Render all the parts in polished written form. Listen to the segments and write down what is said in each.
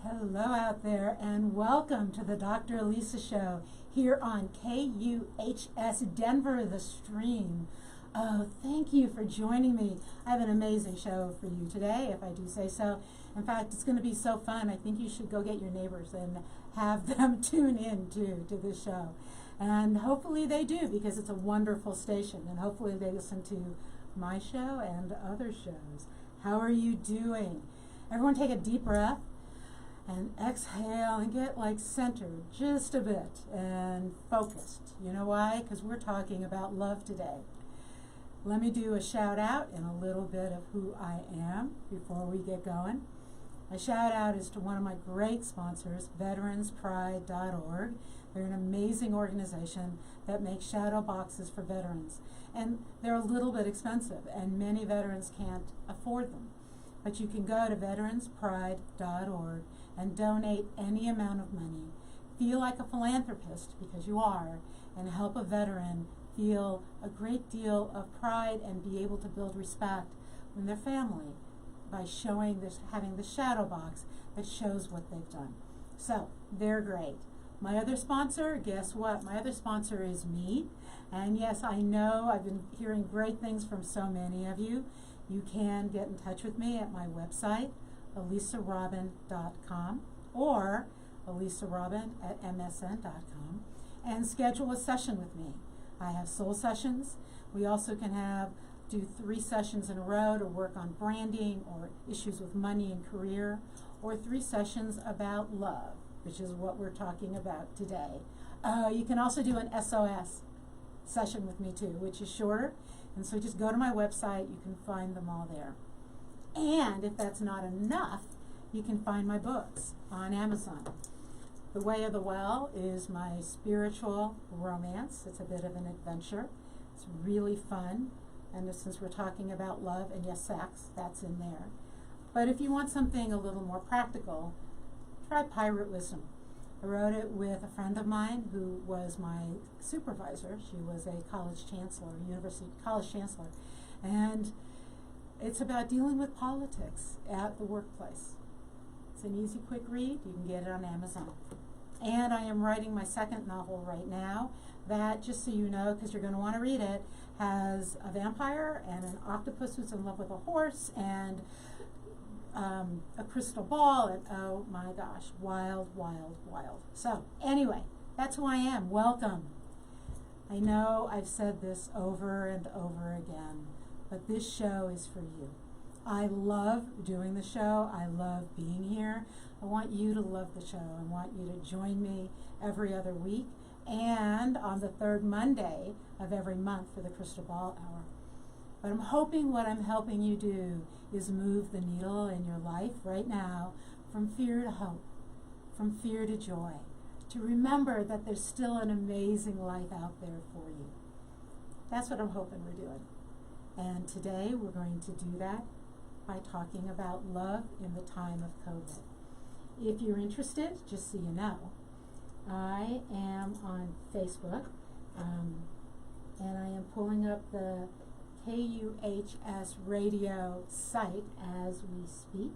Hello out there and welcome to the Dr. Elisa Show here on KUHS Denver, the stream. Oh, thank you for joining me. I have an amazing show for you today, if I do say so. In fact, it's going to be so fun. I think you should go get your neighbors and have them tune in to this show. And hopefully they do, because it's a wonderful station, and hopefully they listen to my show and other shows. How are you doing? Everyone take a deep breath and exhale and get like centered just a bit and focused. You know why? Because we're talking about love today. Let me do a shout out and a little bit of who I am before we get going. A shout out is to one of my great sponsors, veteranspride.org. They're an amazing organization that makes shadow boxes for veterans. And they're a little bit expensive, and many veterans can't afford them. But you can go to veteranspride.org and donate any amount of money. Feel like a philanthropist, because you are, and help a veteran feel a great deal of pride and be able to build respect in their family by showing this, having the shadow box that shows what they've done. So they're great. My other sponsor, guess what? My other sponsor is me. And yes, I know I've been hearing great things from so many of you. You can get in touch with me at my website, elisarobin.com, or elisarobin@msn.com, and schedule a session with me. I have soul sessions. We also can do 3 sessions in a row to work on branding or issues with money and career, or 3 sessions about love, which is what we're talking about today. You can also do an SOS session with me too, which is shorter. And so just go to my website, you can find them all there. And if that's not enough, you can find my books on Amazon. The Way of the Well is my spiritual romance. It's a bit of an adventure. It's really fun. And since we're talking about love and yes, sex, that's in there. But if you want something a little more practical, try Pirate Wisdom. I wrote it with a friend of mine who was my supervisor. She was a college chancellor, university college chancellor. And it's about dealing with politics at the workplace. It's an easy, quick read. You can get it on Amazon. And I am writing my second novel right now that, just so you know, because you're going to want to read it, has a vampire and an octopus who's in love with a horse and a crystal ball, and oh my gosh, wild, wild, wild. So anyway, that's who I am. Welcome. I know I've said this over and over again, but this show is for you. I love doing the show. I love being here. I want you to love the show. I want you to join me every other week and on the 3rd Monday of every month for the Crystal Ball Hour. But I'm hoping what I'm helping you do is move the needle in your life right now from fear to hope, from fear to joy, to remember that there's still an amazing life out there for you. That's what I'm hoping we're doing. And today we're going to do that by talking about love in the time of COVID. If you're interested, just so you know, I am on Facebook, and I am pulling up the KUHS radio site as we speak,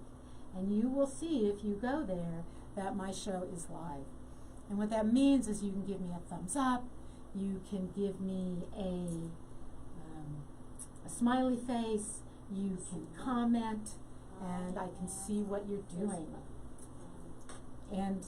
and you will see if you go there that my show is live. And what that means is you can give me a thumbs up, you can give me a smiley face, you can comment, and I can see what you're doing. And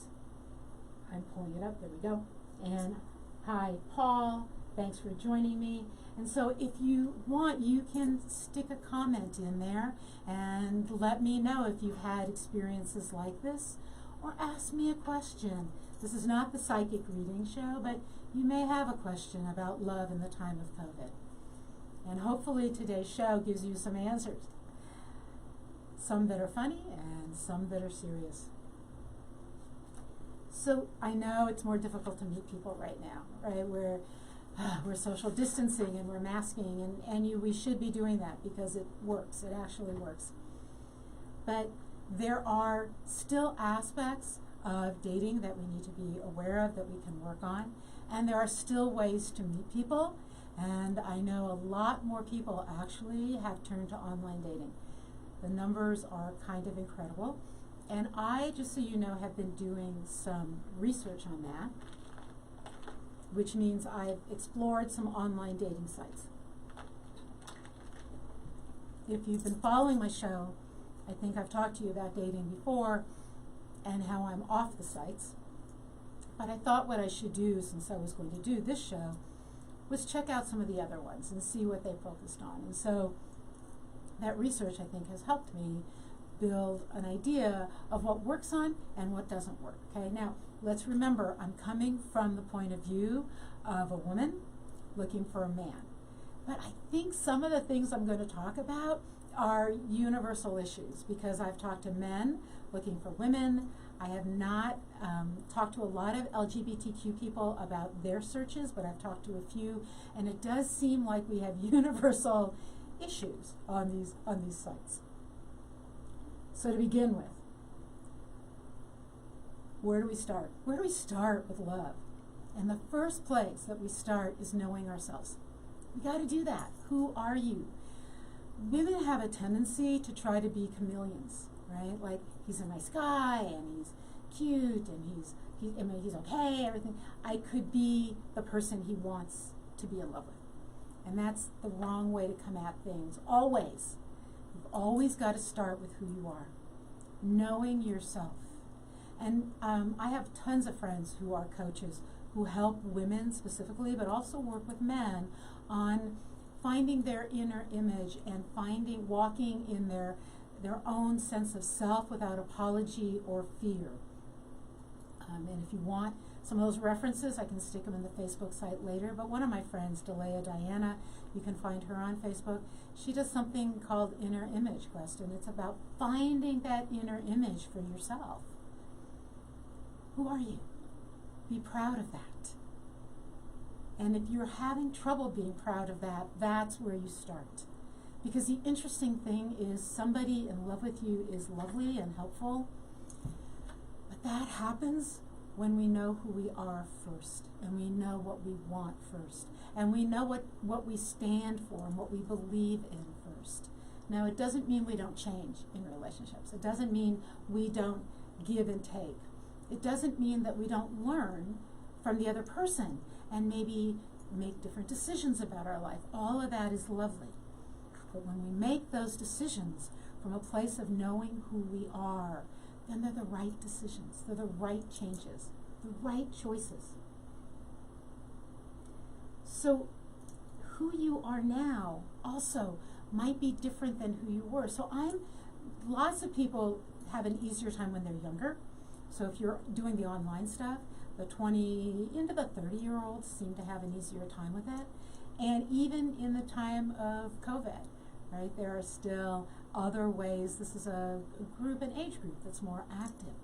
I'm pulling it up, there we go. And hi, Paul, thanks for joining me. And so if you want, you can stick a comment in there and let me know if you've had experiences like this, or ask me a question. This is not the psychic reading show, but you may have a question about love in the time of COVID. And hopefully today's show gives you some answers. Some that are funny and some that are serious. So I know it's more difficult to meet people right now, right? We're social distancing and we're masking, and we should be doing that because it works. It actually works. But there are still aspects of dating that we need to be aware of, that we can work on, and there are still ways to meet people. And I know a lot more people actually have turned to online dating. The numbers are kind of incredible. And I, just so you know, have been doing some research on that, which means I've explored some online dating sites. If you've been following my show, I think I've talked to you about dating before and how I'm off the sites. But I thought what I should do, since I was going to do this show, was check out some of the other ones and see what they focused on. And so that research, I think, has helped me build an idea of what works on and what doesn't work. Okay, now let's remember, I'm coming from the point of view of a woman looking for a man. But I think some of the things I'm going to talk about are universal issues, because I've talked to men looking for women. I have not talked to a lot of LGBTQ people about their searches, but I've talked to a few, and it does seem like we have universal issues on these sites. So to begin with, where do we start? Where do we start with love? And the first place that we start is knowing ourselves. We got to do that. Who are you? Women have a tendency to try to be chameleons, right? Like, he's a nice guy and he's cute and he's okay, everything. I could be the person he wants to be in love with. And that's the wrong way to come at things. Always. You've always got to start with who you are. Knowing yourself. And I have tons of friends who are coaches who help women specifically, but also work with men on finding their inner image and walking in their own sense of self without apology or fear. And if you want some of those references, I can stick them in the Facebook site later. But one of my friends, Delea Diana, you can find her on Facebook. She does something called Inner Image Quest, and it's about finding that inner image for yourself. Who are you? Be proud of that. And if you're having trouble being proud of that, that's where you start. Because the interesting thing is, somebody in love with you is lovely and helpful, but that happens when we know who we are first, and we know what we want first, and we know what we stand for and what we believe in first. Now, it doesn't mean we don't change in relationships. It doesn't mean we don't give and take. It doesn't mean that we don't learn from the other person and maybe make different decisions about our life. All of that is lovely. But when we make those decisions from a place of knowing who we are, then they're the right decisions. They're the right changes, the right choices. So who you are now also might be different than who you were. So lots of people have an easier time when they're younger. So if you're doing the online stuff, the 20 into the 30-year-olds seem to have an easier time with it. And even in the time of COVID, right, there are still other ways. This is a group, an age group that's more active.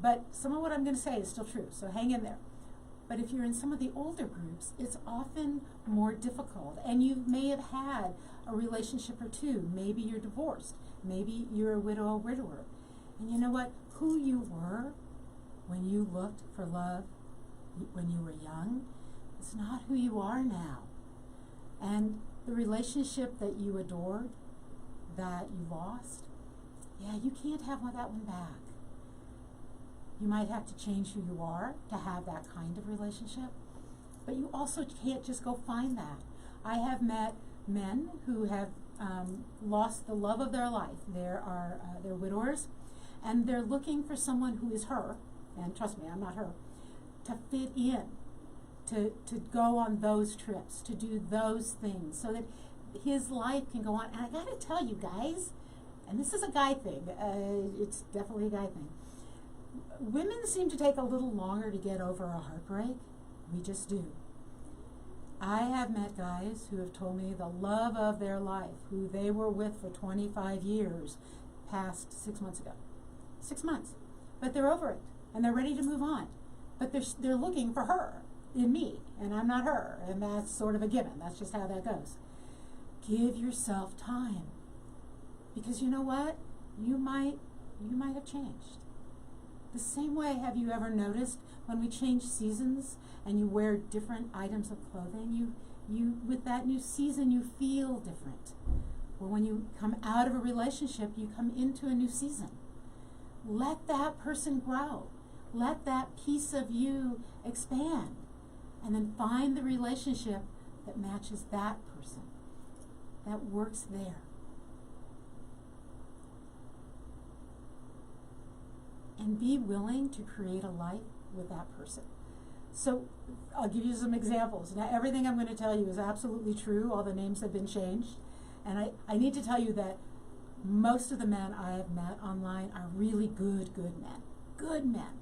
But some of what I'm going to say is still true, so hang in there. But if you're in some of the older groups, it's often more difficult. And you may have had a relationship or two. Maybe you're divorced. Maybe you're a widow or widower. And you know what? Who you were when you looked for love, when you were young, is not who you are now. And the relationship that you adored, that you lost, you can't have that one back. You might have to change who you are to have that kind of relationship, but you also can't just go find that. I have met men who have lost the love of their life. They're widowers, and they're looking for someone who is her, and trust me, I'm not her, to fit in, to go on those trips, to do those things, so that his life can go on. And I gotta tell you guys, and this is a guy thing, it's definitely a guy thing, women seem to take a little longer to get over a heartbreak. We just do. I have met guys who have told me the love of their life, who they were with for 25 years, passed 6 months ago. 6 months. But they're over it, and they're ready to move on. But they're looking for her in me, and I'm not her, and that's sort of a given. That's just how that goes. Give yourself time. Because you know what? You might have changed. The same way, have you ever noticed when we change seasons and you wear different items of clothing, you with that new season you feel different. or when you come out of a relationship, you come into a new season. Let that person grow. Let that piece of you expand. And then find the relationship that matches that person, that works there. And be willing to create a life with that person. So I'll give you some examples. Now, everything I'm going to tell you is absolutely true. All the names have been changed. And I need to tell you that most of the men I have met online are really good men. Good men.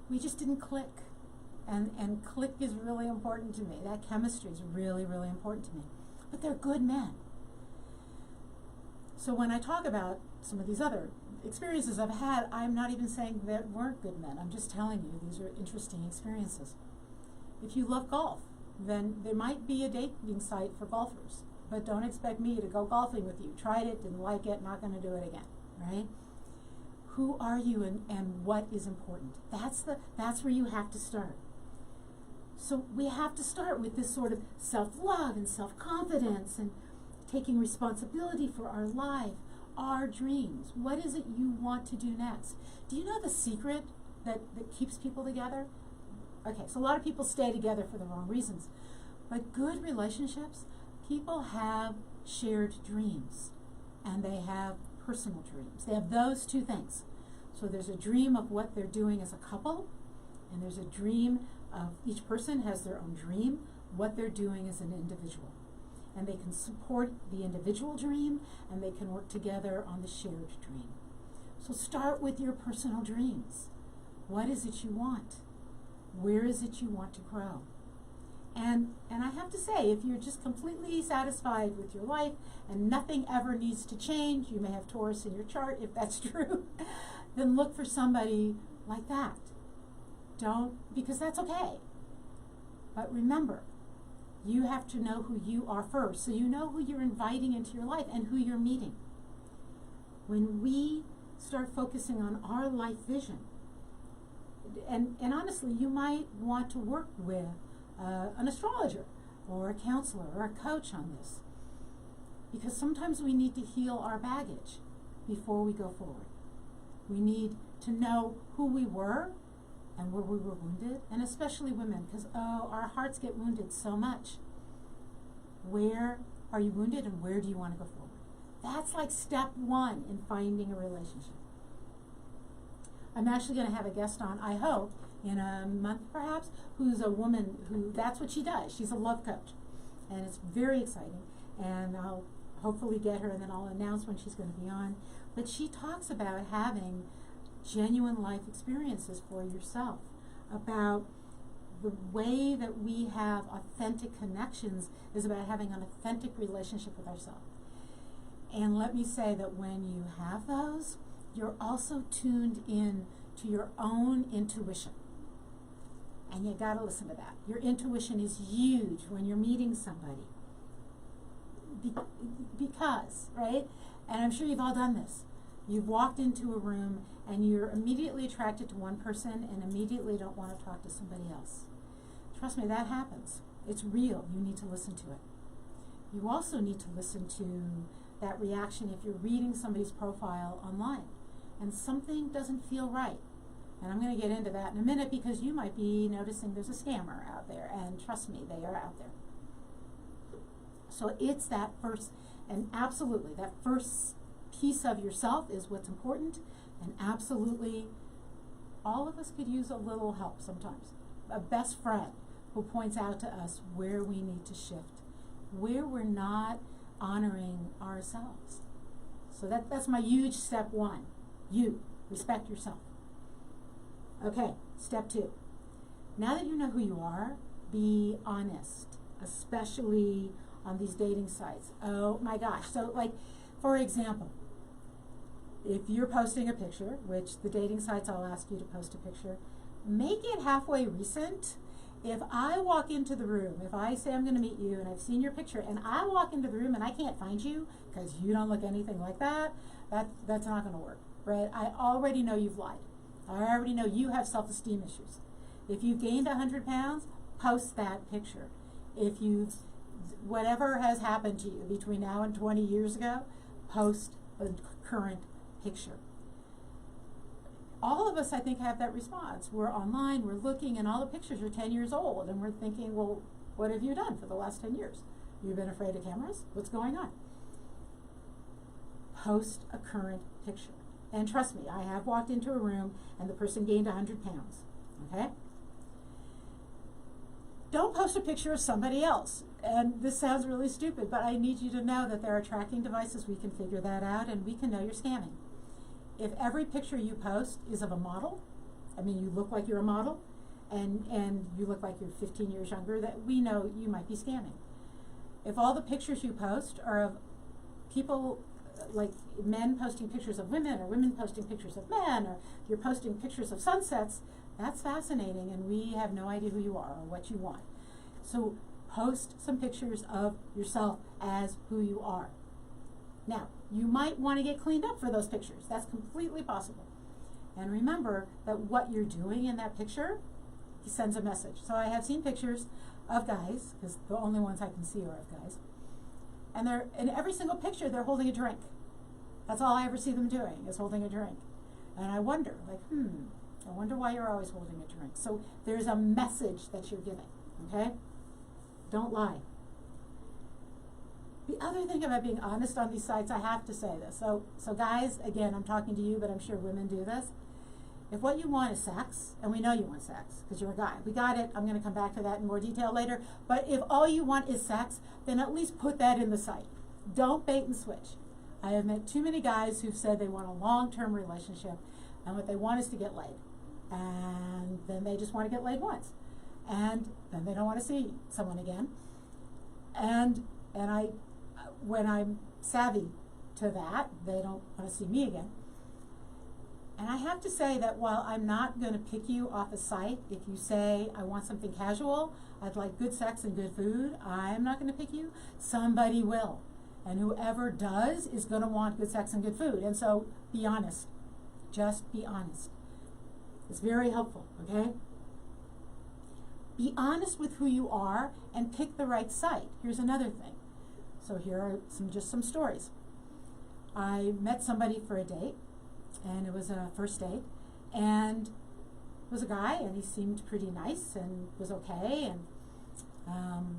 We just didn't click. And click is really important to me. That chemistry is really, really important to me. But they're good men. So when I talk about some of these other experiences I've had, I'm not even saying they weren't good men. I'm just telling you these are interesting experiences. If you love golf, then there might be a dating site for golfers. But don't expect me to go golfing with you. Tried it, didn't like it, not going to do it again, right? Who are you and what is important? That's where you have to start. So we have to start with this sort of self-love and self-confidence and taking responsibility for our life, our dreams. What is it you want to do next? Do you know the secret that keeps people together? Okay, so a lot of people stay together for the wrong reasons. But good relationships, people have shared dreams and they have personal dreams. They have those two things. So there's a dream of what they're doing as a couple, and there's a dream of each person has their own dream, what they're doing as an individual. And they can support the individual dream, and they can work together on the shared dream. So start with your personal dreams. What is it you want? Where is it you want to grow? And I have to say, if you're just completely satisfied with your life and nothing ever needs to change, you may have Taurus in your chart if that's true, then look for somebody like that. Because that's okay. But remember, you have to know who you are first, so you know who you're inviting into your life and who you're meeting. When we start focusing on our life vision, and honestly, you might want to work with an astrologer or a counselor or a coach on this, because sometimes we need to heal our baggage before we go forward. We need to know who we were and where we were wounded, and especially women, because our hearts get wounded so much. Where are you wounded and where do you want to go forward? That's like step one in finding a relationship. I'm actually going to have a guest on, I hope, in a month perhaps, who's a woman who, that's what she does. She's a love coach. And it's very exciting. And I'll hopefully get her, and then I'll announce when she's going to be on. But she talks about having genuine life experiences for yourself, about the way that we have authentic connections is about having an authentic relationship with ourselves. And let me say that when you have those, you're also tuned in to your own intuition. And you gotta listen to that. Your intuition is huge when you're meeting somebody. Because, right? And I'm sure you've all done this. You've walked into a room and you're immediately attracted to one person and immediately don't want to talk to somebody else. Trust me, that happens. It's real. You need to listen to it. You also need to listen to that reaction if you're reading somebody's profile online and something doesn't feel right. And I'm going to get into that in a minute, because you might be noticing there's a scammer out there, and trust me, they are out there. So it's that first, and absolutely, that first piece of yourself is what's important, and absolutely, all of us could use a little help sometimes. A best friend who points out to us where we need to shift, where we're not honoring ourselves. So that's my huge step one. You, respect yourself. Okay, step two. Now that you know who you are, be honest, especially on these dating sites. Oh my gosh. So like, for example, if you're posting a picture, which the dating sites I'll ask you to post a picture, make it halfway recent. If I walk into the room, if I say I'm going to meet you and I've seen your picture and I walk into the room and I can't find you because you don't look anything like that, that's not going to work, right? I already know you've lied. I already know you have self-esteem issues. If you've gained 100 pounds, post that picture. If you've whatever has happened to you between now and 20 years ago, post a current picture. All of us, I think, have that response. We're online, we're looking, and all the pictures are 10 years old, and we're thinking, well, what have you done for the last 10 years? You've been afraid of cameras? What's going on? Post a current picture. And trust me, I have walked into a room and the person gained 100 pounds, okay? Don't post a picture of somebody else. And this sounds really stupid, but I need you to know that there are tracking devices. We can figure that out, and we can know you're scamming. If every picture you post is of a model, I mean, you look like you're a model, and you look like you're 15 years younger, that we know you might be scamming. If all the pictures you post are of people, like men posting pictures of women, or women posting pictures of men, or you're posting pictures of sunsets, that's fascinating, and we have no idea who you are or what you want. So post some pictures of yourself as who you are. Now, you might want to get cleaned up for those pictures. That's completely possible. And remember that what you're doing in that picture sends a message. So I have seen pictures of guys, because the only ones I can see are of guys, and they're in every single picture they're holding a drink. That's all I ever see them doing, is holding a drink. And I wonder, like, I wonder why you're always holding a drink. So there's a message that you're giving, okay? Don't lie. The other thing about being honest on these sites, I have to say this. So guys, again, I'm talking to you, but I'm sure women do this. If what you want is sex, and we know you want sex because you're a guy, we got it. I'm going to come back to that in more detail later. But if all you want is sex, then at least put that in the site. Don't bait and switch. I have met too many guys who've said they want a long-term relationship, and what they want is to get laid. And then they just want to get laid once. And then they don't want to see someone again. And when I'm savvy to that, they don't want to see me again. And I have to say that while I'm not going to pick you off a site, if you say, I want something casual, I'd like good sex and good food, I'm not going to pick you. Somebody will. And whoever does is going to want good sex and good food. And so be honest. Just be honest. It's very helpful, okay? Be honest with who you are and pick the right site. Here's another thing. So here are just some stories. I met somebody for a date, and it was a first date, and it was a guy, and he seemed pretty nice and was okay, and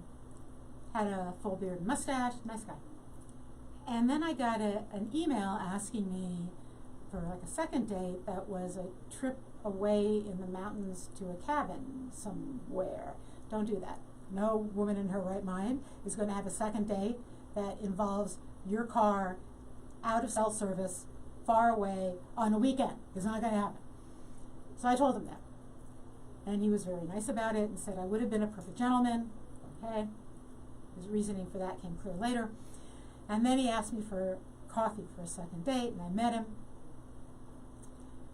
had a full beard and mustache, nice guy. And then I got an email asking me for like a second date that was a trip away in the mountains to a cabin somewhere. Don't do that. No woman in her right mind is going to have a second date that involves your car out of cell service, far away, on a weekend. It's not going to happen. So I told him that. And he was very nice about it and said I would have been a perfect gentleman. Okay. His reasoning for that came clear later. And then he asked me for coffee for a second date, and I met him.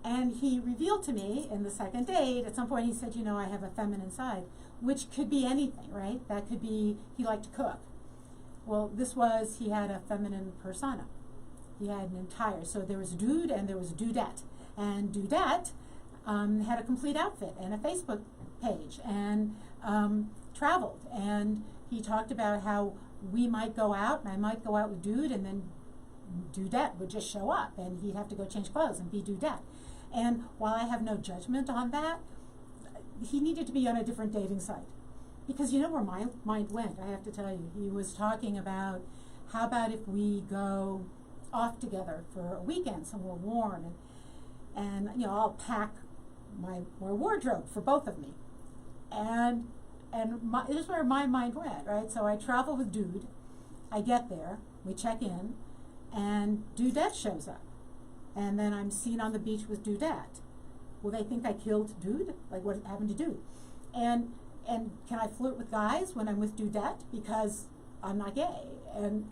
And he revealed to me in the second date, at some point he said, you know, I have a feminine side, which could be anything, right? That could be he liked to cook. Well, he had a feminine persona. He had an entire, so there was dude and there was dudette. And dudette had a complete outfit and a Facebook page and traveled. And he talked about how we might go out, and I might go out with dude, and then dudette would just show up, and he'd have to go change clothes and be dudette. And while I have no judgment on that, he needed to be on a different dating site. Because you know where my mind went, I have to tell you. He was talking about, how about if we go off together for a weekend somewhere warm, and you know, I'll pack my wardrobe for both of me. And this is where my mind went, right? So I travel with dude, I get there, we check in, and dudette shows up. And then I'm seen on the beach with dudette. Will they think I killed dude? Like, what happened to dude? And can I flirt with guys when I'm with dudette? Because I'm not gay. And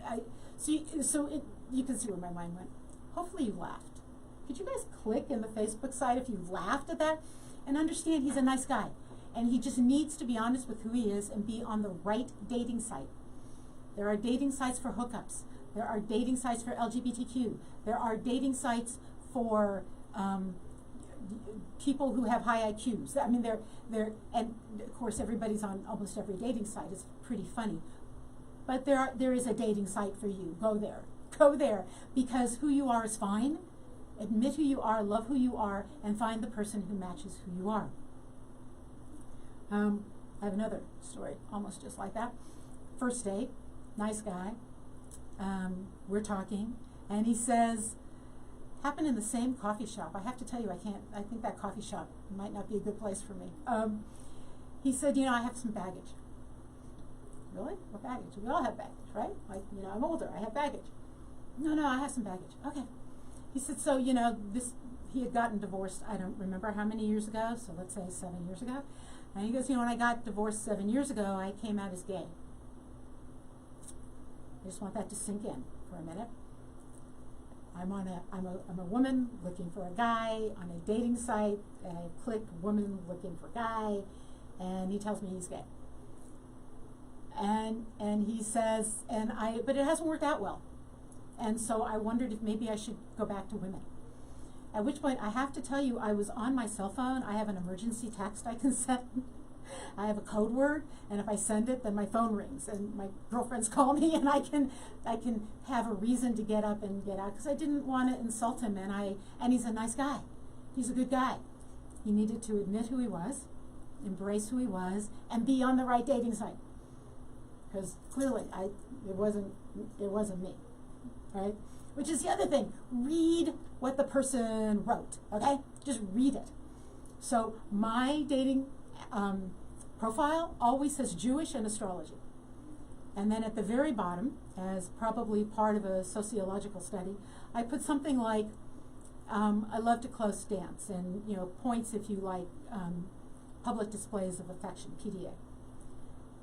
you can see where my mind went. Hopefully you laughed. Could you guys click in the Facebook site if you laughed at that? And understand he's a nice guy. And he just needs to be honest with who he is and be on the right dating site. There are dating sites for hookups. There are dating sites for LGBTQ. There are dating sites for people who have high IQs. I mean, and of course everybody's on almost every dating site. It's pretty funny. but there is a dating site for you. Go there. Go there, because who you are is fine. Admit who you are, love who you are, and find the person who matches who you are. I have another story, almost just like that. First date, nice guy. We're talking, and he says, happened in the same coffee shop. I have to tell you, I think that coffee shop might not be a good place for me. He said, I have some baggage. Really? What baggage? We all have baggage, right? Like, I'm older, I have baggage. No, I have some baggage. Okay. He said, so, he had gotten divorced, I don't remember how many years ago, so let's say 7 years ago. And he goes, when I got divorced 7 years ago, I came out as gay. I just want that to sink in for a minute. I'm a woman looking for a guy on a dating site, and I click woman looking for guy, and he tells me he's gay. And he says, but it hasn't worked out well. And so I wondered if maybe I should go back to women. At which point, I have to tell you, I was on my cell phone. I have an emergency text I can send. I have a code word, and if I send it, then my phone rings, and my girlfriends call me, and I can have a reason to get up and get out, because I didn't want to insult him, and he's a nice guy. He's a good guy. He needed to admit who he was, embrace who he was, and be on the right dating site. Because clearly, it wasn't me, right? Which is the other thing. Read what the person wrote, okay? Just read it. So my dating profile always says Jewish and astrology. And then at the very bottom, as probably part of a sociological study, I put something like, I love to close dance, and points if you like public displays of affection, PDA.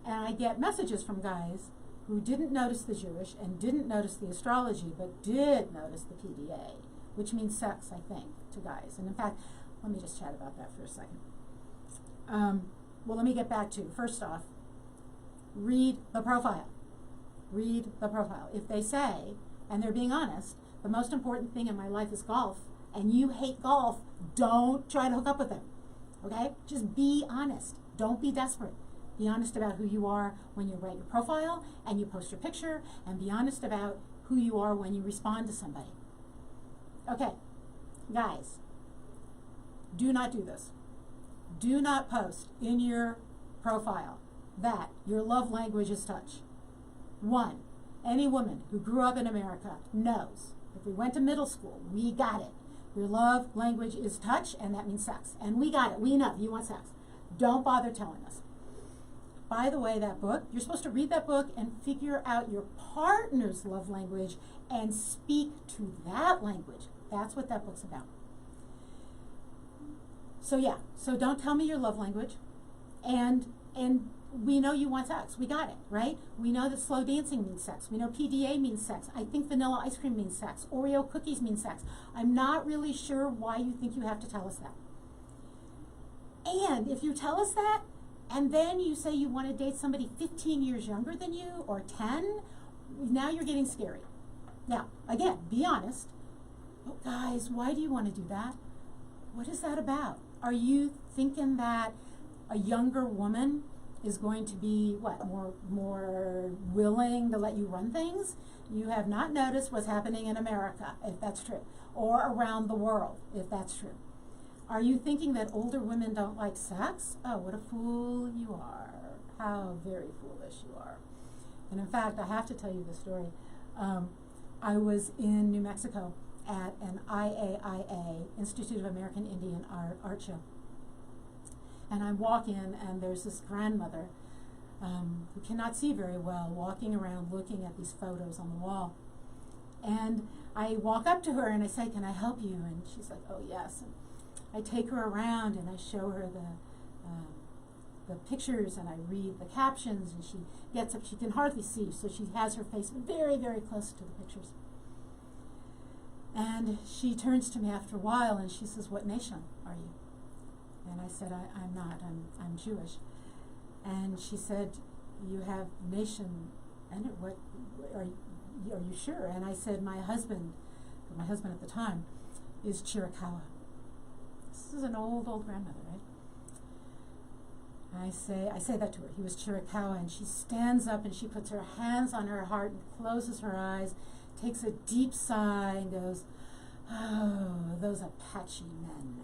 And I get messages from guys who didn't notice the Jewish and didn't notice the astrology, but did notice the PDA, which means sex, I think, to guys. And in fact, let me just chat about that for a second. Well, let me get back to, first off, read the profile. Read the profile. If they say, and they're being honest, the most important thing in my life is golf, and you hate golf, don't try to hook up with them, okay? Just be honest. Don't be desperate. Be honest about who you are when you write your profile and you post your picture, and be honest about who you are when you respond to somebody. Okay, guys, do not do this. Do not post in your profile that your love language is touch. One, any woman who grew up in America knows, if we went to middle school, we got it. Your love language is touch, and that means sex. And we got it. We know you want sex. Don't bother telling us. By the way, that book, you're supposed to read that book and figure out your partner's love language and speak to that language. That's what that book's about. So yeah, so don't tell me your love language. And we know you want sex. We got it, right? We know that slow dancing means sex. We know PDA means sex. I think vanilla ice cream means sex. Oreo cookies mean sex. I'm not really sure why you think you have to tell us that. And if you tell us that, and then you say you want to date somebody 15 years younger than you, or 10, now you're getting scary. Now, again, be honest. But guys, why do you want to do that? What is that about? Are you thinking that a younger woman is going to be, what, more willing to let you run things? You have not noticed what's happening in America, if that's true, or around the world, if that's true. Are you thinking that older women don't like sex? Oh, what a fool you are. How very foolish you are. And in fact, I have to tell you this story. I was in New Mexico at an IAIA, Institute of American Indian art show. And I walk in, and there's this grandmother who cannot see very well, walking around looking at these photos on the wall. And I walk up to her and I say, "Can I help you?" And she's like, "Oh, yes." And I take her around and I show her the pictures, and I read the captions, and she gets up. She can hardly see, so she has her face very, very close to the pictures. And she turns to me after a while and she says, "What nation are you?" And I said, I'm not, I'm Jewish. And she said, "You have nation, and what are you sure?" And I said, my husband at the time is Chiricahua. This is an old grandmother, right? I say that to her. He was Chiricahua, and she stands up and she puts her hands on her heart and closes her eyes, takes a deep sigh and goes, "Oh, those Apache men."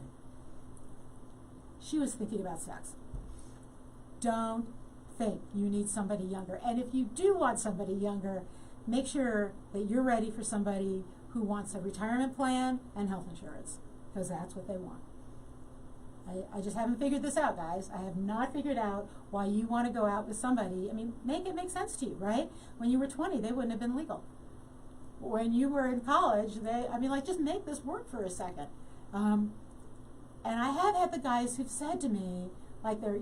She was thinking about sex. Don't think you need somebody younger. And if you do want somebody younger, make sure that you're ready for somebody who wants a retirement plan and health insurance, because that's what they want. I just haven't figured this out, guys. I have not figured out why you want to go out with somebody. I mean, make it make sense to you, right? When you were 20, they wouldn't have been legal. When you were in college, just make this work for a second. And I have had the guys who've said to me, like they're,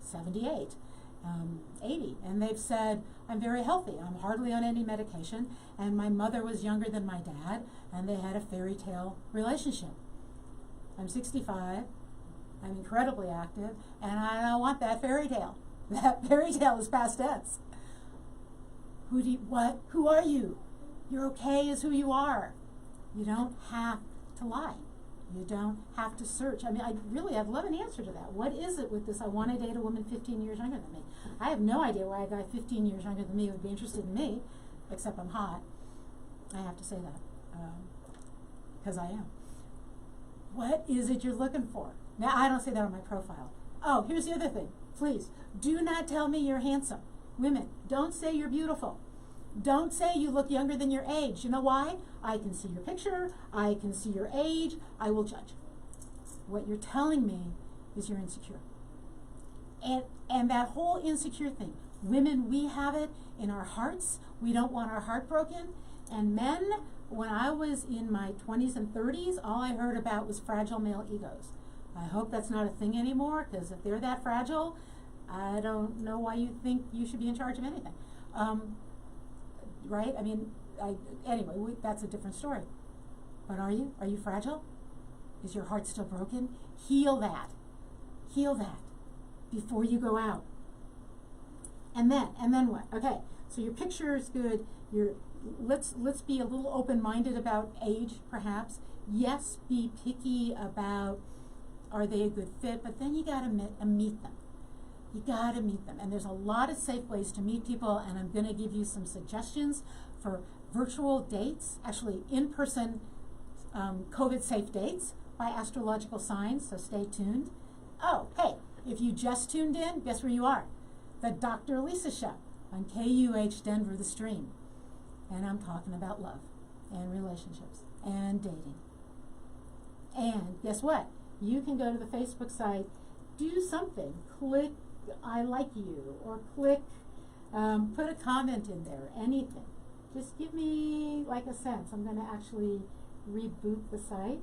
78, 80, and they've said, "I'm very healthy. I'm hardly on any medication, and my mother was younger than my dad, and they had a fairy tale relationship. I'm 65. I'm incredibly active, and I don't want that fairy tale. That fairy tale is past tense." Who are you? You're okay as who you are. You don't have to lie. You don't have to search. I'd love an answer to that. What is it with this, I want to date a woman 15 years younger than me? I have no idea why a guy 15 years younger than me would be interested in me, except I'm hot. I have to say that, because I am. What is it you're looking for? Now, I don't say that on my profile. Oh, here's the other thing. Please, do not tell me you're handsome. Women, don't say you're beautiful. Don't say you look younger than your age. You know why? I can see your picture. I can see your age. I will judge. What you're telling me is you're insecure. And that whole insecure thing, women, we have it in our hearts. We don't want our heart broken. And men, when I was in my 20s and 30s, all I heard about was fragile male egos. I hope that's not a thing anymore, because if they're that fragile, I don't know why you think you should be in charge of anything. Right? Anyway, that's a different story. But are you? Are you fragile? Is your heart still broken? Heal that. Heal that before you go out. And then what? Okay, so your picture is good. Let's be a little open-minded about age, perhaps. Yes, be picky about, are they a good fit? But then you got to meet them. You got to meet them. And there's a lot of safe ways to meet people, and I'm going to give you some suggestions for virtual dates, actually in-person COVID-safe dates by astrological signs, so stay tuned. Oh, hey, if you just tuned in, guess where you are? The Dr. Elisa Show on KUH Denver, the Stream. And I'm talking about love and relationships and dating. And guess what? You can go to the Facebook site, do something, click I like you, or click, put a comment in there, anything. Just give me like a sense. I'm going to actually reboot the site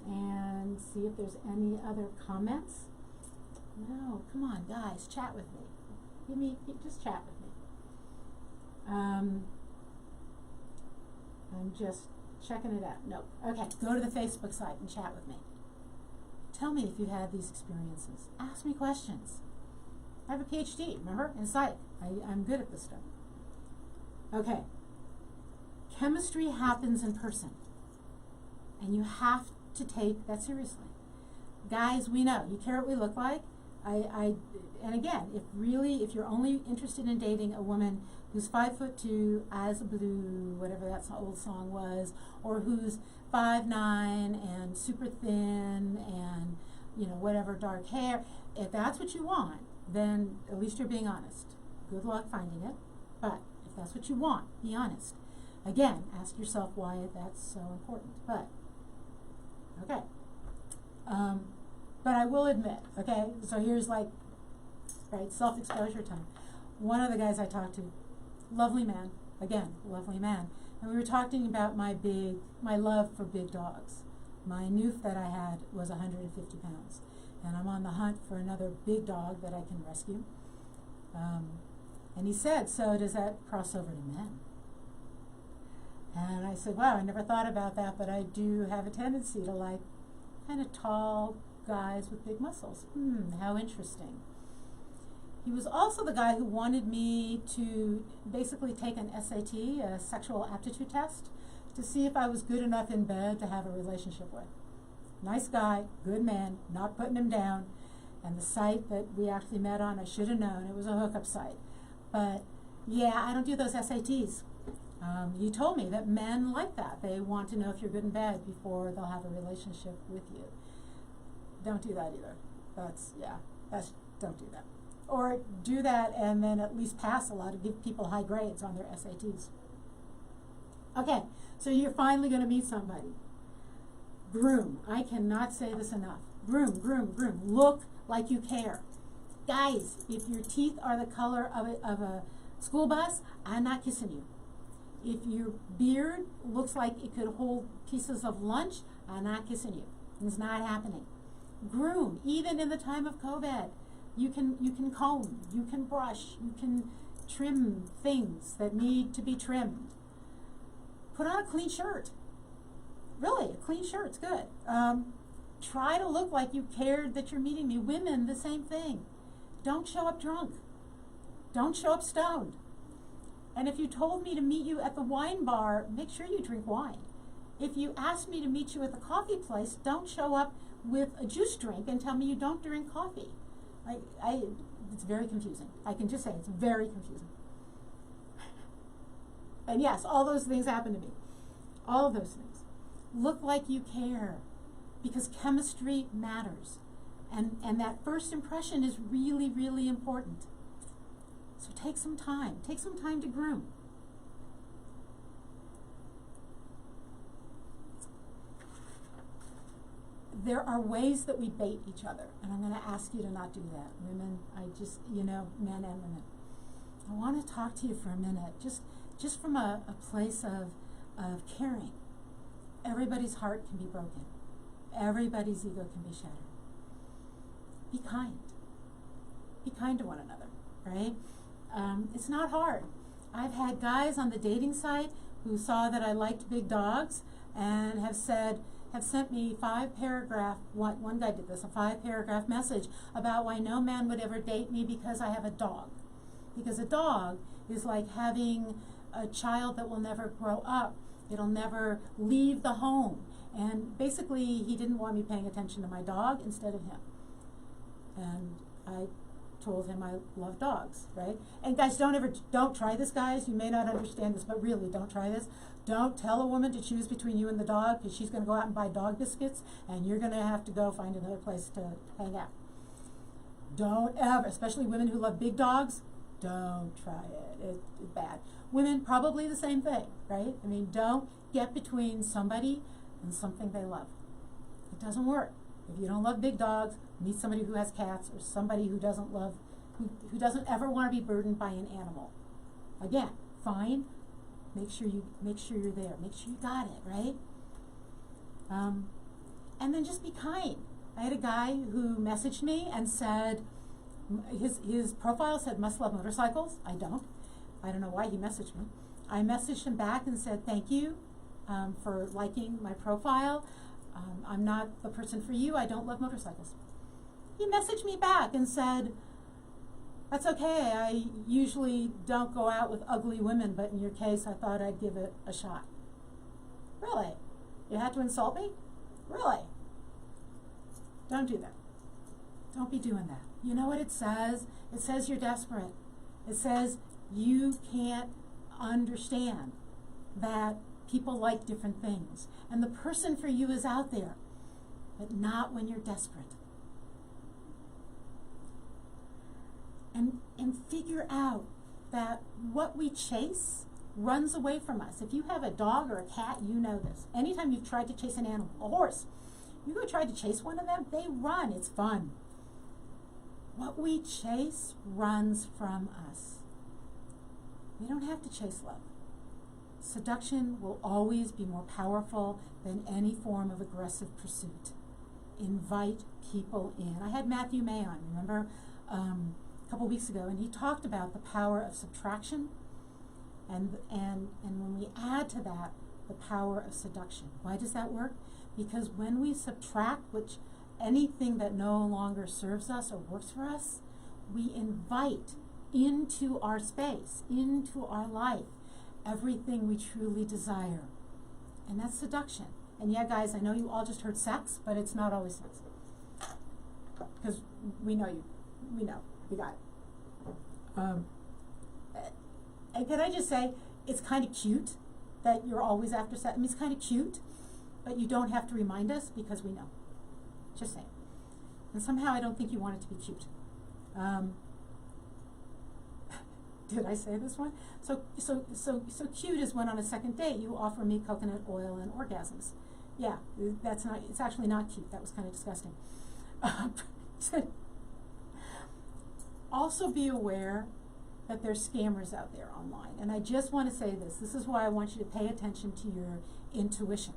and see if there's any other comments. No, come on, guys, chat with me. Just chat with me. I'm just checking it out. No. Okay, go to the Facebook site and chat with me. Tell me if you had these experiences. Ask me questions. I have a PhD, remember, in psych. I'm good at this stuff. Okay. Chemistry happens in person. And you have to take that seriously. Guys, we know. You care what we look like. And again, if you're only interested in dating a woman who's 5'2", eyes of blue, whatever that old song was, or who's 5'9" and super thin and, whatever, dark hair, if that's what you want, then at least you're being honest. Good luck finding it. But if that's what you want, be honest. Again, ask yourself why that's so important. But, okay. But I will admit, okay, so here's self-exposure time. One of the guys I talked to, lovely man, again, lovely man. And we were talking about my love for big dogs. My Noof that I had was 150 pounds. And I'm on the hunt for another big dog that I can rescue. And he said, so does that cross over to men? And I said, wow, I never thought about that, but I do have a tendency to like kind of tall guys with big muscles. How interesting. He was also the guy who wanted me to basically take an SAT, a sexual aptitude test, to see if I was good enough in bed to have a relationship with. Nice guy, good man, not putting him down. And the site that we actually met on, I should have known, it was a hookup site. But yeah, I don't do those SATs. You told me that men like that. They want to know if you're good in bed before they'll have a relationship with you. Don't do that either. Don't do that. Or do that and then at least pass a lot to give people high grades on their SATs. Okay, so you're finally going to meet somebody. Groom. I cannot say this enough. Groom, groom, groom. Look like you care. Guys, if your teeth are the color of a school bus, I'm not kissing you. If your beard looks like it could hold pieces of lunch, I'm not kissing you. It's not happening. Groom, even in the time of COVID. You can comb, you can brush, you can trim things that need to be trimmed. Put on a clean shirt. Really, a clean shirt's good. Try to look like you cared that you're meeting me. Women, the same thing. Don't show up drunk. Don't show up stoned. And if you told me to meet you at the wine bar, make sure you drink wine. If you asked me to meet you at the coffee place, don't show up with a juice drink and tell me you don't drink coffee. It's very confusing. I can just say it's very confusing. And yes, all those things happen to me. All of those things. Look like you care, because chemistry matters. And that first impression is really, really important. So take some time. Take some time to groom. There are ways that we bait each other, and I'm going to ask you to not do that. Women, men and women. I want to talk to you for a minute, just from a place of caring. Everybody's heart can be broken. Everybody's ego can be shattered. Be kind. Be kind to one another, right? It's not hard. I've had guys on the dating site who saw that I liked big dogs and have sent me 5-paragraph, one guy did this, a 5-paragraph message about why no man would ever date me because I have a dog. Because a dog is like having a child that will never grow up. It'll never leave the home. And basically, he didn't want me paying attention to my dog instead of him. And I told him I love dogs, right? And guys, don't try this, guys. You may not understand this, but really, don't try this. Don't tell a woman to choose between you and the dog, because she's going to go out and buy dog biscuits, and you're going to have to go find another place to hang out. Don't ever, especially women who love big dogs, don't try it. It's bad. Women, probably the same thing, right? I mean, don't get between somebody and something they love. It doesn't work. If you don't love big dogs, meet somebody who has cats, or somebody who doesn't doesn't ever want to be burdened by an animal. Again, fine. Make sure you're there. Make sure you got it, right? And then just be kind. I had a guy who messaged me and said, his profile said must love motorcycles. I don't know why he messaged me. I messaged him back and said thank you for liking my profile. I'm not the person for you. I don't love motorcycles. He messaged me back and said, that's okay. I usually don't go out with ugly women, but in your case, I thought I'd give it a shot. Really? You had to insult me? Really? Don't do that. Don't be doing that. You know what it says? It says you're desperate. It says you can't understand that people like different things. And the person for you is out there, but not when you're desperate. And figure out that what we chase runs away from us. If you have a dog or a cat, you know this. Anytime you've tried to chase an animal, a horse, you go try to chase one of them, they run. It's fun. What we chase runs from us. We don't have to chase love. Seduction will always be more powerful than any form of aggressive pursuit. Invite people in. I had Matthew May on, remember, a couple weeks ago, and he talked about the power of subtraction and when we add to that the power of seduction. Why does that work? Because when we subtract anything that no longer serves us or works for us, we invite into our space, into our life, everything we truly desire. And that's seduction. And yeah, guys, I know you all just heard sex, but it's not always sex. because we know you. We know. We got it. And can I just say, it's kind of cute that you're always after sex. I mean, it's kind of cute, but you don't have to remind us because we know. Just saying. And somehow I don't think you want it to be cute. Did I say this one? So cute is when on a second date you offer me coconut oil and orgasms. Yeah, that's not. It's actually not cute. That was kind of disgusting. Also be aware that there's scammers out there online. And I just want to say this. This is why I want you to pay attention to your intuition.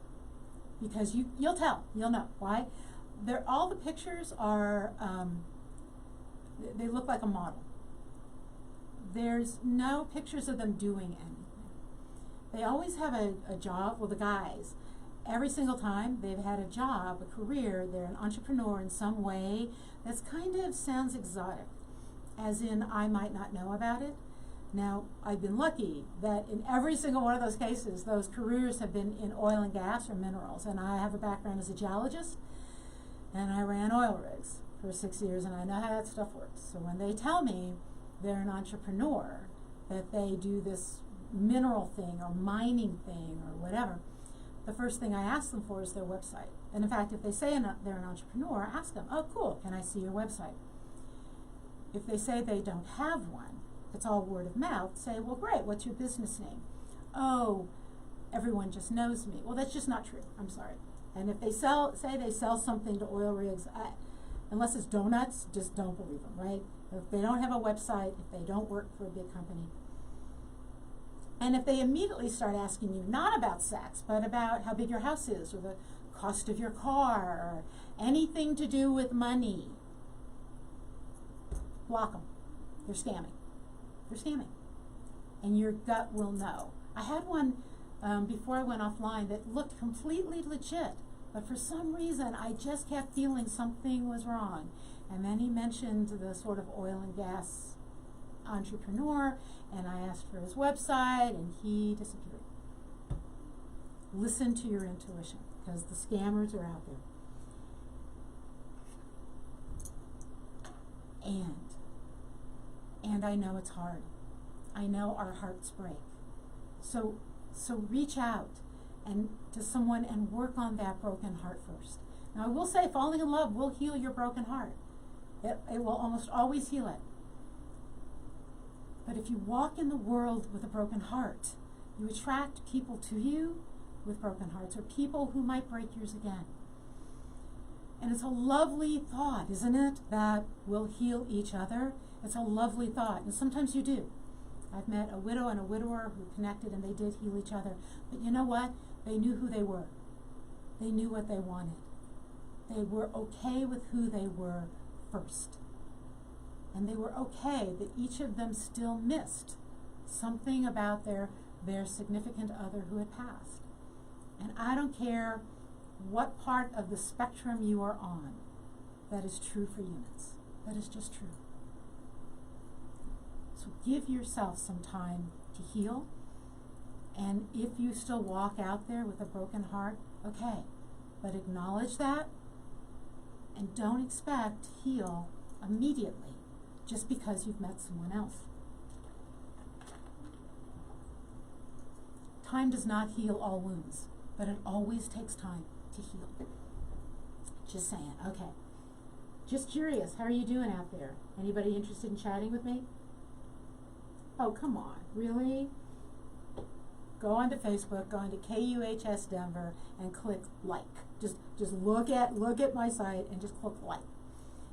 Because you'll tell. You'll know. Why? All the pictures are, they look like a model. There's no pictures of them doing anything. They always have a job. Well, the guys, every single time they've had a job, a career, they're an entrepreneur in some way that's kind of sounds exotic. As in, I might not know about it. Now, I've been lucky that in every single one of those cases, those careers have been in oil and gas or minerals. And I have a background as a geologist, and I ran oil rigs for 6 years, and I know how that stuff works. So when they tell me they're an entrepreneur, that they do this mineral thing or mining thing or whatever, the first thing I ask them for is their website. And in fact, if they say they're an entrepreneur, ask them, oh, cool, can I see your website? If they say they don't have one, it's all word of mouth, say, well, great, what's your business name? Oh, everyone just knows me. Well, that's just not true. I'm sorry. And if they say they sell something to oil rigs, unless it's donuts, just don't believe them, right? If they don't have a website, if they don't work for a big company. And if they immediately start asking you not about sex, but about how big your house is, or the cost of your car, or anything to do with money, block them. They're scamming. They're scamming. And your gut will know. I had one before I went offline that looked completely legit, but for some reason I just kept feeling something was wrong. And then he mentioned the sort of oil and gas entrepreneur, and I asked for his website, and he disappeared. Listen to your intuition, because the scammers are out there. And I know it's hard. I know our hearts break. So reach out and to someone and work on that broken heart first. Now I will say, falling in love will heal your broken heart. It will almost always heal it. But if you walk in the world with a broken heart, you attract people to you with broken hearts, or people who might break yours again. And it's a lovely thought, isn't it, that we'll heal each other? It's a lovely thought, and sometimes you do. I've met a widow and a widower who connected, and they did heal each other. But you know what? They knew who they were. They knew what they wanted. They were okay with who they were first. And they were okay that each of them still missed something about their significant other who had passed. And I don't care what part of the spectrum you are on, that is true for humans. That is just true. So give yourself some time to heal. And if you still walk out there with a broken heart, okay. But acknowledge that, and don't expect to heal immediately just because you've met someone else. Time does not heal all wounds, but it always takes time to heal. Just saying. Okay. Just curious, how are you doing out there? Anybody interested in chatting with me? Oh, come on. Really? Go onto Facebook, go onto KUHS Denver, and click like. Just look at my site and just click like.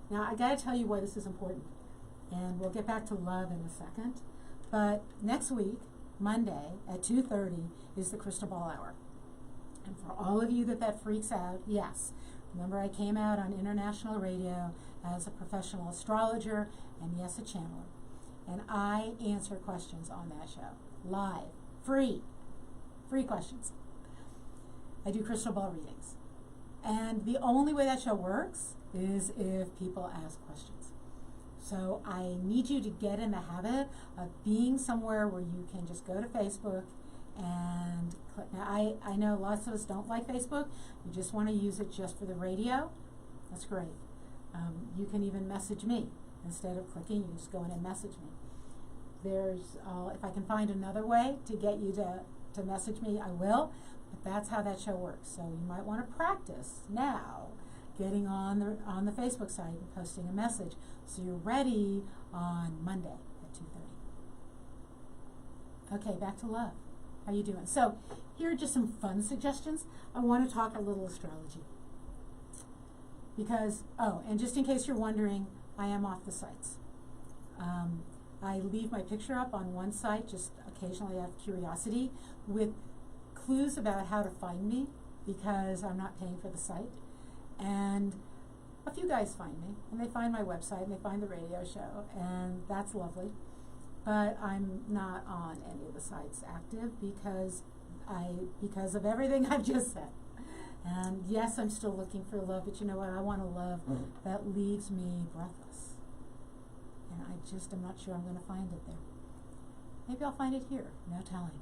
Now, I got to tell you why this is important, and we'll get back to love in a second. But next week, Monday at 2:30 is the Crystal Ball Hour. And for all of you that freaks out, yes. Remember, I came out on international radio as a professional astrologer and, yes, a channeler. And I answer questions on that show. Live. Free questions. I do crystal ball readings. And the only way that show works is if people ask questions. So I need you to get in the habit of being somewhere where you can just go to Facebook and click. Now, I know lots of us don't like Facebook. You just want to use it just for the radio. That's great. You can even message me. Instead of clicking, you just go in and message me. If I can find another way to get you to message me, I will, but that's how that show works. So you might want to practice now getting on the Facebook site and posting a message so you're ready on Monday at 2:30. Okay, back to love. How you doing? So here are just some fun suggestions. I want to talk a little astrology. Because, and just in case you're wondering, I am off the sites. I leave my picture up on one site, just occasionally out of curiosity, with clues about how to find me, because I'm not paying for the site. And a few guys find me, and they find my website, and they find the radio show, and that's lovely. But I'm not on any of the sites active because of everything I've just said. And yes, I'm still looking for love, but you know what? I want a love that leaves me breathless. And I'm not sure I'm going to find it there. Maybe I'll find it here, no telling.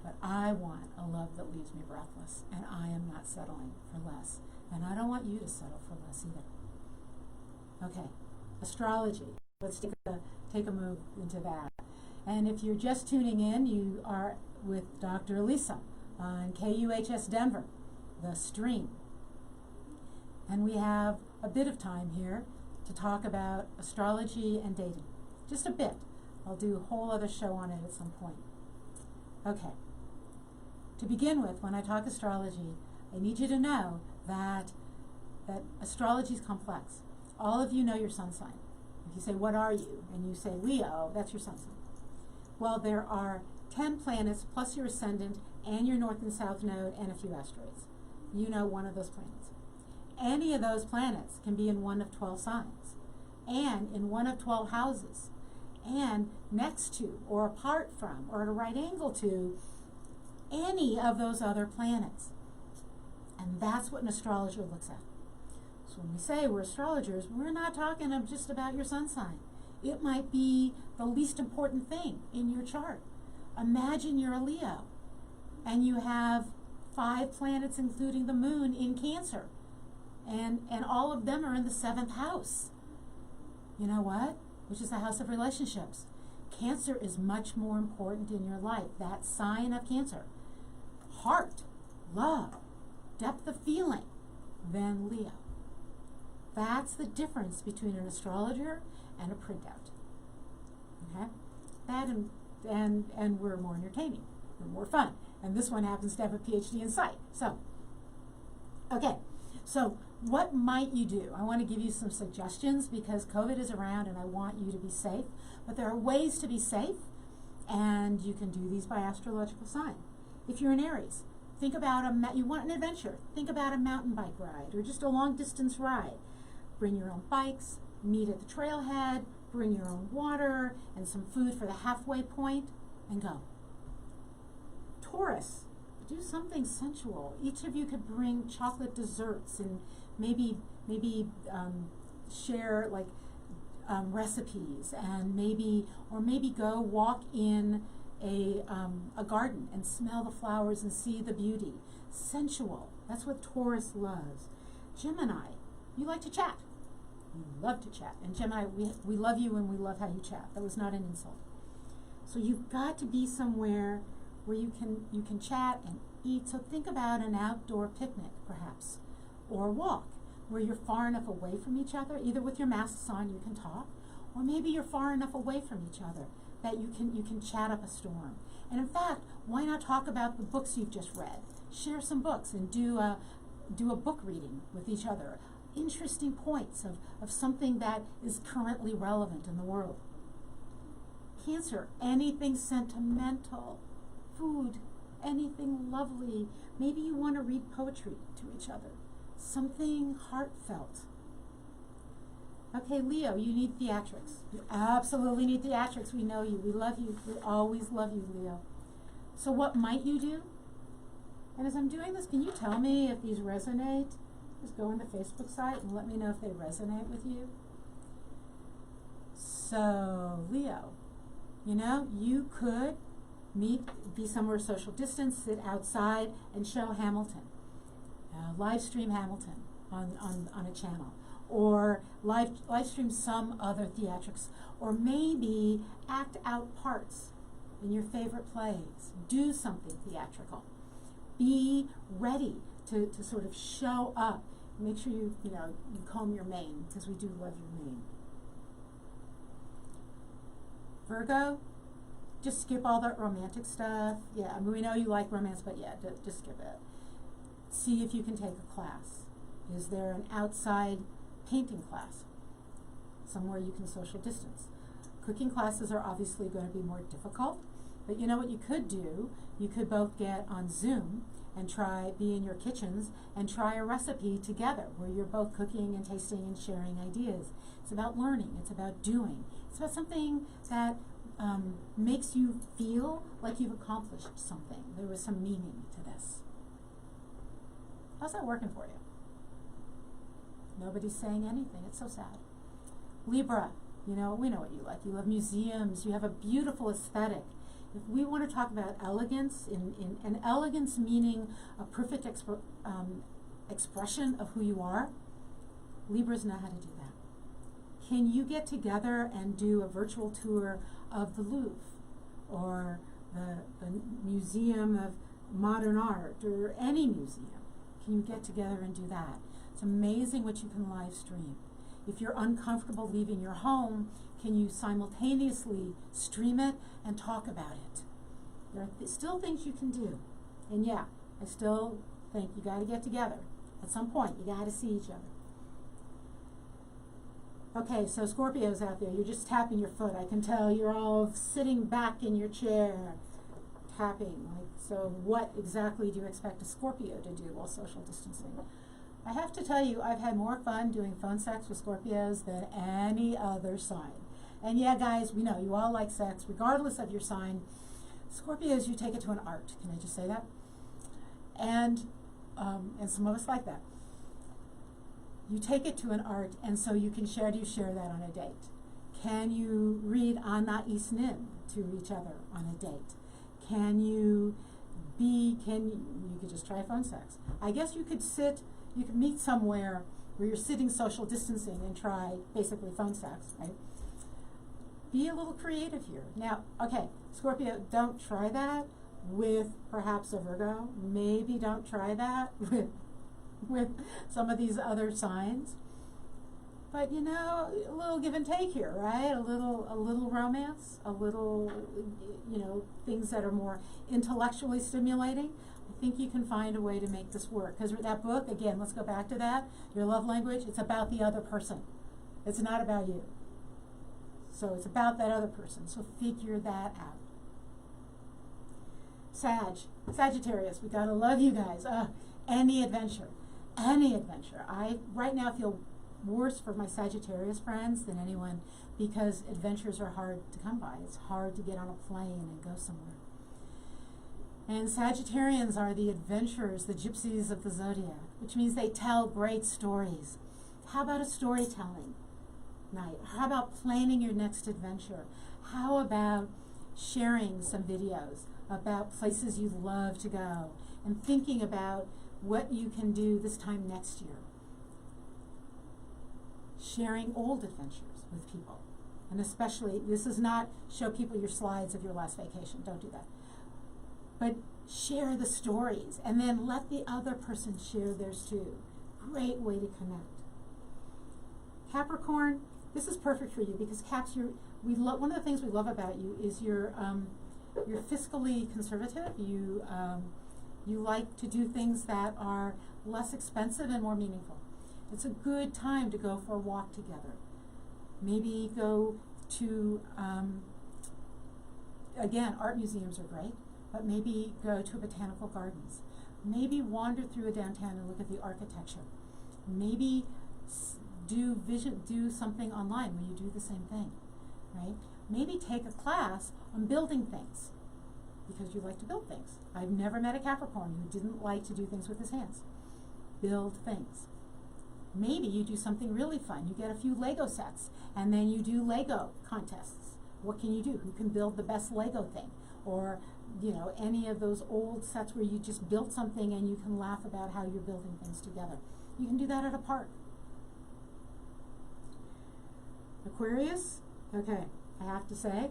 But I want a love that leaves me breathless, and I am not settling for less. And I don't want you to settle for less either. Okay, astrology. Let's take a move into that. And if you're just tuning in, you are with Dr. Elisa on KUHS Denver, the stream. And we have a bit of time here to talk about astrology and dating. Just a bit. I'll do a whole other show on it at some point. Okay. To begin with, when I talk astrology, I need you to know that astrology is complex. All of you know your sun sign. If you say, what are you? And you say Leo, that's your sun sign. Well, there are 10 planets plus your ascendant and your north and south node and a few asteroids. You know one of those planets. Any of those planets can be in one of 12 signs and in one of 12 houses and next to or apart from or at a right angle to any of those other planets. And that's what an astrologer looks at. So when we say we're astrologers, we're not talking just about your sun sign. It might be the least important thing in your chart. Imagine you're a Leo and you have 5 planets, including the moon, in Cancer. And all of them are in the 7th house. You know what? Which is the house of relationships. Cancer is much more important in your life. That sign of Cancer. Heart, love, depth of feeling than Leo. That's the difference between an astrologer and a printout. Okay? That and we're more entertaining. We're more fun. And this one happens to have a PhD in psych. So, okay. So what might you do? I want to give you some suggestions because COVID is around and I want you to be safe. But there are ways to be safe, and you can do these by astrological sign. If you're an Aries, think about you want an adventure. Think about a mountain bike ride or just a long distance ride. Bring your own bikes, meet at the trailhead, bring your own water and some food for the halfway point, and go. Taurus, do something sensual. Each of you could bring chocolate desserts and maybe share like recipes, and maybe go walk in a garden and smell the flowers and see the beauty. Sensual. That's what Taurus loves. Gemini, you like to chat. You love to chat. And Gemini, we love you and we love how you chat. That was not an insult. So you've got to be somewhere where you can chat and eat. So think about an outdoor picnic, perhaps, or a walk where you're far enough away from each other. Either with your masks on, you can talk, or maybe you're far enough away from each other that you can chat up a storm. And in fact, why not talk about the books you've just read? Share some books and do a book reading with each other. Interesting points of something that is currently relevant in the world. Cancer, anything sentimental, food, anything lovely. Maybe you want to read poetry to each other, something heartfelt. Okay, Leo, you need theatrics. You absolutely need theatrics. We know you. We love you. We always love you, Leo. So what might you do? And as I'm doing this, can you tell me if these resonate? Just go on the Facebook site and let me know if they resonate with you. So, Leo, you could be somewhere social distance, sit outside and show Hamilton. Live stream Hamilton on a channel. or live stream some other theatrics, or maybe act out parts in your favorite plays. Do something theatrical. Be ready to sort of show up. Make sure you comb your mane, because we do love your mane. Virgo, just skip all that romantic stuff. Yeah, I mean, we know you like romance, but yeah, just skip it. See if you can take a class. Is there an outside painting class? Somewhere you can social distance. Cooking classes are obviously going to be more difficult, but you know what you could do? You could both get on Zoom and be in your kitchens and try a recipe together where you're both cooking and tasting and sharing ideas. It's about learning. It's about doing. It's about something that makes you feel like you've accomplished something. There was some meaning to this. How's that working for you? Nobody's saying anything. It's so sad. Libra, we know what you like. You love museums. You have a beautiful aesthetic. If we want to talk about elegance, and elegance meaning a perfect expression of who you are, Libras know how to do that. Can you get together and do a virtual tour of the Louvre or the Museum of Modern Art or any museum? Can you get together and do that? It's amazing what you can live stream. If you're uncomfortable leaving your home, can you simultaneously stream it and talk about it? There are still things you can do. And yeah, I still think you got to get together. At some point, you got to see each other. Okay, so Scorpios out there, you're just tapping your foot. I can tell you're all sitting back in your chair, tapping. So what exactly do you expect a Scorpio to do while social distancing? I have to tell you, I've had more fun doing phone sex with Scorpios than any other sign. And yeah, guys, we know you all like sex, regardless of your sign. Scorpios, you take it to an art. Can I just say that? And some of us like that. You take it to an art, and so you can share that on a date. Can you read Anna Isnin to each other on a date? You could just try phone sex. I guess you could meet somewhere where you're sitting social distancing and try basically phone sex, right? Be a little creative here. Now, okay, Scorpio, don't try that with perhaps a Virgo. Maybe don't try that with some of these other signs. But a little give and take here, right? A little romance, a little, things that are more intellectually stimulating. I think you can find a way to make this work. Because that book, again, let's go back to that. Your love language, it's about the other person. It's not about you. So it's about that other person. So figure that out. Sagittarius, we gotta love you guys. Any adventure. I right now feel worse for my Sagittarius friends than anyone, because adventures are hard to come by. It's hard to get on a plane and go somewhere. And Sagittarians are the adventurers, the gypsies of the zodiac, which means they tell great stories. How about a storytelling night? How about planning your next adventure? How about sharing some videos about places you'd love to go and thinking about what you can do this time next year? Sharing old adventures with people. And especially, this is not show people your slides of your last vacation. Don't do that. But share the stories and then let the other person share theirs too. Great way to connect. Capricorn, this is perfect for you because Caps, one of the things we love about you is you're fiscally conservative. You like to do things that are less expensive and more meaningful. It's a good time to go for a walk together. Maybe go to, again, art museums are great, but maybe go to botanical gardens. Maybe wander through a downtown and look at the architecture. Maybe do something online where you do the same thing, right? Maybe take a class on building things because you like to build things. I've never met a Capricorn who didn't like to do things with his hands. Build things. Maybe you do something really fun. You get a few Lego sets and then you do Lego contests. What can you do? Who can build the best Lego thing? Or, any of those old sets where you just built something and you can laugh about how you're building things together. You can do that at a park. Aquarius, okay, I have to say,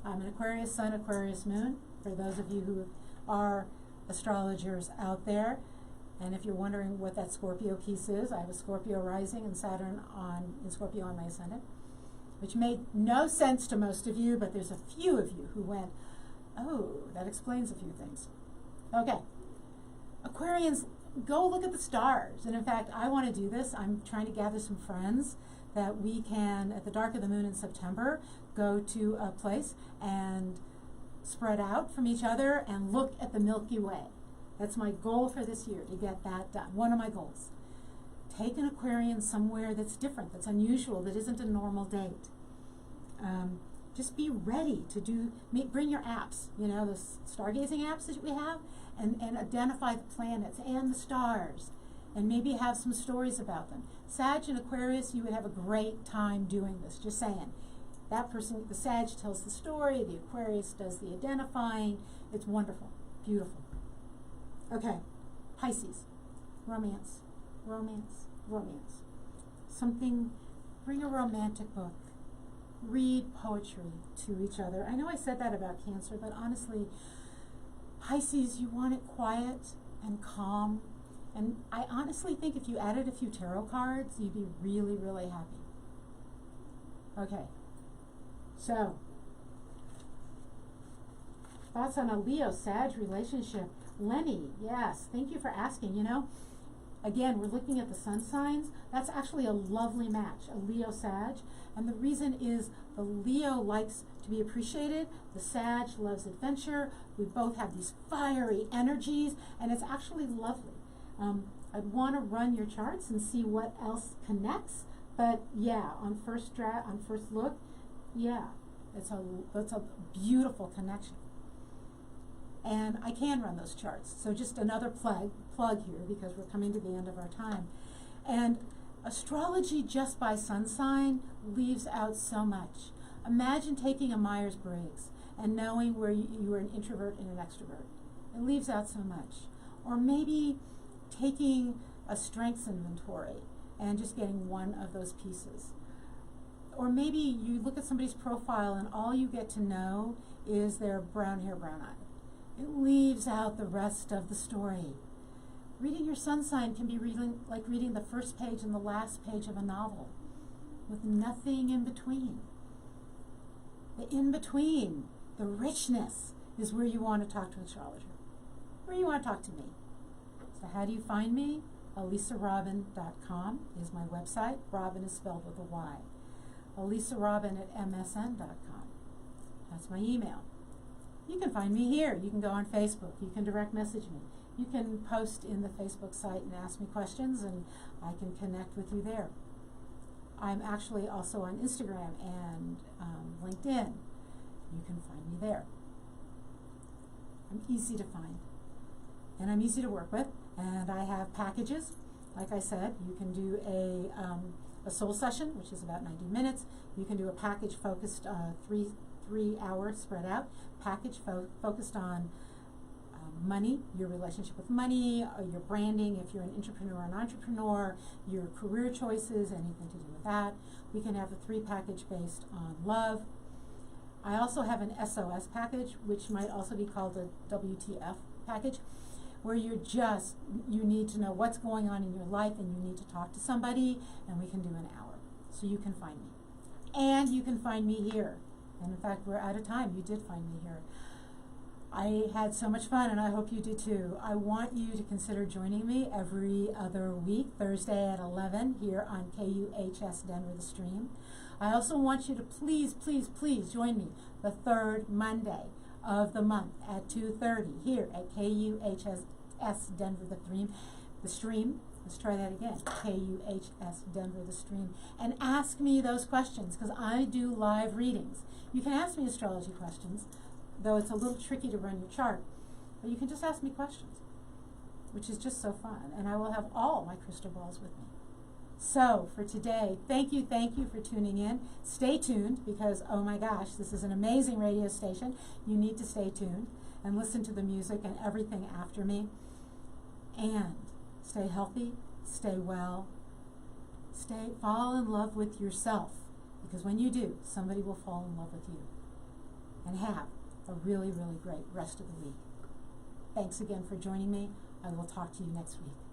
I'm an Aquarius sun, Aquarius moon, for those of you who are astrologers out there. And if you're wondering what that Scorpio piece is, I have a Scorpio rising and Saturn in Scorpio on my ascendant, which made no sense to most of you, but there's a few of you who went, oh, that explains a few things. Okay, Aquarians, go look at the stars. And in fact, I want to do this. I'm trying to gather some friends that we can, at the dark of the moon in September, go to a place and spread out from each other and look at the Milky Way. That's my goal for this year, to get that done. One of my goals. Take an Aquarian somewhere that's different, that's unusual, that isn't a normal date. Just be ready to bring your apps, you know, the stargazing apps that we have, and identify the planets and the stars, and maybe have some stories about them. Sag and Aquarius, you would have a great time doing this, just saying. That person, the Sag tells the story, the Aquarius does the identifying. It's wonderful, beautiful. Okay, Pisces, romance, romance, romance. Something, bring a romantic book. Read poetry to each other. I know I said that about Cancer, but honestly, Pisces, you want it quiet and calm. And I honestly think if you added a few tarot cards, you'd be really, really happy. Okay, so thoughts on a Leo-Sag relationship. Lenny, yes, thank you for asking. You know, again, we're looking at the sun signs. That's actually a lovely match, a Leo-Sag. And the reason is the Leo likes to be appreciated. The Sag loves adventure. We both have these fiery energies, and it's actually lovely. I'd want to run your charts and see what else connects. But yeah, on first look, yeah, it's a beautiful connection. And I can run those charts. So just another plug here, because we're coming to the end of our time. And astrology just by sun sign leaves out so much. Imagine taking a Myers-Briggs and knowing where you are an introvert and an extrovert. It leaves out so much. Or maybe taking a strengths inventory and just getting one of those pieces. Or maybe you look at somebody's profile and all you get to know is their brown hair, brown eye. It leaves out the rest of the story. Reading your sun sign can be like reading the first page and the last page of a novel, with nothing in between. The in-between, the richness, is where you want to talk to an astrologer, where you want to talk to me. So how do you find me? ElisaRobin.com is my website. Robin is spelled with a Y. ElisaRobin@msn.com. That's my email. You can find me here. You can go on Facebook. You can direct message me. You can post in the Facebook site and ask me questions, and I can connect with you there. I'm actually also on Instagram and LinkedIn. You can find me there. I'm easy to find, and I'm easy to work with, and I have packages. Like I said, you can do a soul session, which is about 90 minutes. You can do a package focused 3 hours spread out, package focused on money, your relationship with money, your branding, if you're an entrepreneur or an entrepreneur, your career choices, anything to do with that. We can have a 3 package based on love. I also have an SOS package, which might also be called a WTF package, where you need to know what's going on in your life and you need to talk to somebody, and we can do an hour. So you can find me. And you can find me here. And in fact, we're out of time. You did find me here. I had so much fun, and I hope you did too. I want you to consider joining me every other week, Thursday at 11, here on KUHS Denver The Stream. I also want you to please, please, please join me the 3rd Monday of the month at 2:30 here at KUHS Denver The Stream. Let's try that again, KUHS Denver The Stream. And ask me those questions, because I do live readings. You can ask me astrology questions, though it's a little tricky to run your chart, but you can just ask me questions, which is just so fun. And I will have all my crystal balls with me. So for today, thank you for tuning in. Stay tuned, because oh my gosh, this is an amazing radio station. You need to stay tuned and listen to the music and everything after me. And stay healthy, stay well, fall in love with yourself, Because when you do, somebody will fall in love with you. And have a really, really great rest of the week. Thanks again for joining me. I will talk to you next week.